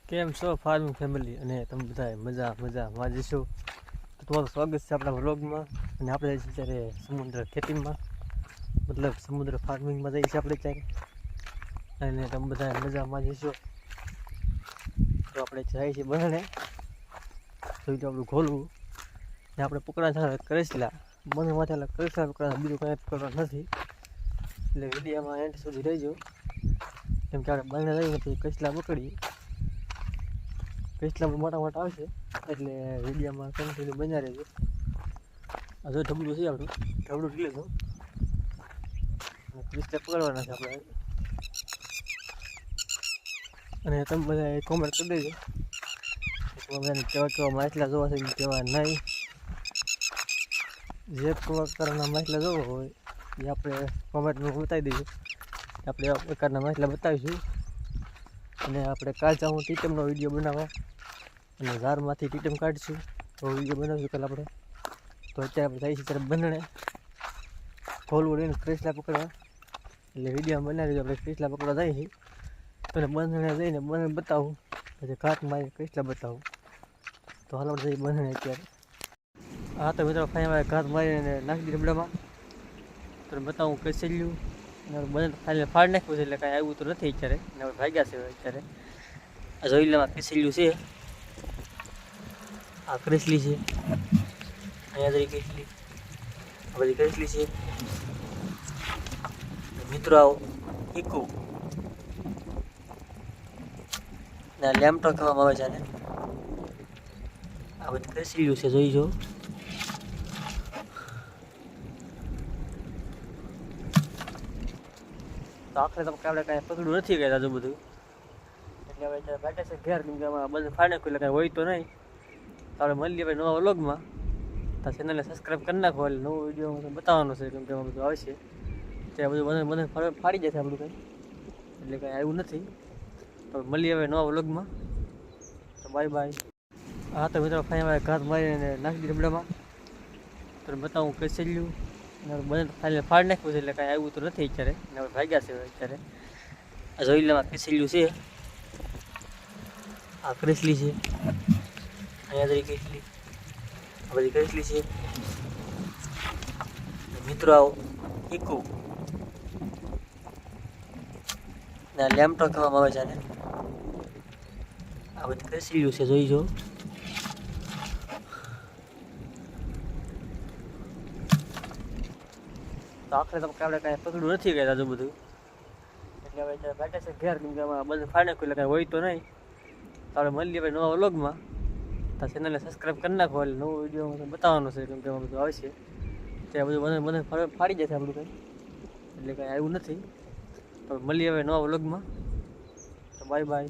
કેમ છો farming family અને તમે બધા મજામાં જશો તો તમારું સ્વાગત છે આપણા વ્લોગમાં. અને આપણે જઈએ ત્યારે સમુદ્ર ખેતીમાં, મતલબ સમુદ્ર ફાર્મિંગમાં જઈએ છીએ આપણે ત્યારે, અને તમે બધા મજામાં જશો. તો આપણે જઈએ છીએ બધાને જોઈ તો આપણું ખોલવું ને આપણે પકડા થાય કરેસલા મને માથે કરેસલા પકડા, બીજું કાંઈ પકડવા નથી. એટલે વિડીયોમાં એન્ડ સુધી રહેજો, કેમ કે આપણે બંને રહીને પછી કરેસલા પકડીએ. કરેસલા મોટા મોટા આવશે એટલે વિડીયોમાં કન્ટિન્યુ બન્યા રહેજો. આ જો ઢબલું છે આપણું, ઢબલું ઢીલે તો કરેસલા પકડવાના છે આપણે. અને તમે બધા કોમેન્ટ કરી દેજો બધાને કેવા કેવા માછલા જોવા છે, કેવા નહીં. જે પ્રકારના માછલા જોવો હોય એ આપણે કોમેન્ટમાં બતાવી દઈએ. આપણે એવા પ્રકારના માછલા બતાવીશું. અને આપણે કાલ જાઉં ટીટમનો વિડીયો બનાવવા, અને ઝારમાંથી ટીટમ કાઢીશું તો વિડીયો બનાવીશું કાલે આપણે. તો અત્યારે આપણે જઈએ છીએ ત્યારે બંધણે ખોલવું રહીને કરેસલા પકડવા. એટલે વિડીયોમાં બનાવી દીધું આપણે કરેસલા પકડવા જઈએ છીએ. તો બંધણે જઈને બંધણે બતાવું, પછી ઘાટમાં કરેસલા બતાવું. તો હાલ આપણે જઈએ બંધણે અત્યારે. હા તો મિત્રો ફાઈનલ ઘાત મારીને નાખી દીધી ડબડામાં. તો બતાવું કરેસલ્યું અને બંધ ફાઇનલ ફાડી નાખ્યું છે, એટલે કાંઈ આવ્યું તો નથી અત્યારે. ને હવે ભાગ્યા છે અત્યારે. આ જોઈ લેવા કરેસલ્યું છે, આ કરેસલી છે, અહીંયા જરી કરેસલી, આ બધી કરેસલી છે. મિત્રો આવો ઈકુ ને લેમટો કહેવામાં આવે છે આને. આ બધી કરેસલ્યું છે, જોઈ જો. તો આખરે તો આપણે કાંઈ પકડ્યું નથી કાંઈ આજુ બધું. એટલે હવે અત્યારે ભાગ્યા છે ઘેર, કેમ કે આમાં બધું ફાડી નાખ્યું એટલે કાંઈ હોય તો નહીં. તો આપણે મળીએ ભાઈ નવા વ્લોગમાં. તો ચેનલને સબસ્ક્રાઈબ કરી નાખો, એટલે નવો વિડીયો બતાવવાનો છે, કેમ કે એમાં બધું આવશે ત્યાં બધું બધું ફાડી જશે આપણું કંઈ, એટલે કાંઈ આવ્યું નથી. તો મળીએ હવે નવા વ્લોગમાં. તો બાય બાય. હા તો મિત્રો ફાઈનલ ઘાત મારીને નાખી દીધી ડબડામાં. તો બતાવું કરેસલ્યું બંધ ફાઇનલ ફાડી નાખ્યું છે, એટલે કાંઈ આવ્યું તો નથી અત્યારે. ને હવે ભાગ્યા છે અત્યારે. આ જોઈ લેવા કરેસલ્યું છે, આ કરેસલી છે, અહીંયા જરી કરેસલી, આ બધી કરેસલી છે. મિત્રો આવો ઈકુ ને લેમટો કહેવામાં આવે છે આને. આ બધી કરેસલ્યું છે, જોઈ જો. તો આખરે તો આપણે કાંઈ પકડ્યું નથી કાંઈ આજુ બધું. એટલે હવે અત્યારે ભાગ્યા છે ઘેર, કેમ કે આમાં બધું ફાડી નાખ્યું એટલે કાંઈ હોય તો નહીં. તો આપણે મળીએ ભાઈ નવા વ્લોગમાં. તો ચેનલને સબસ્ક્રાઈબ કરી નાખો, એટલે નવો વિડીયો બતાવવાનો છે, કેમ કે એમાં બધું આવશે ત્યાં બધું ફાડી જશે આપણું કંઈ, એટલે કાંઈ આવ્યું નથી. તો મળીએ હવે નવા વ્લોગમાં. તો બાય બાય.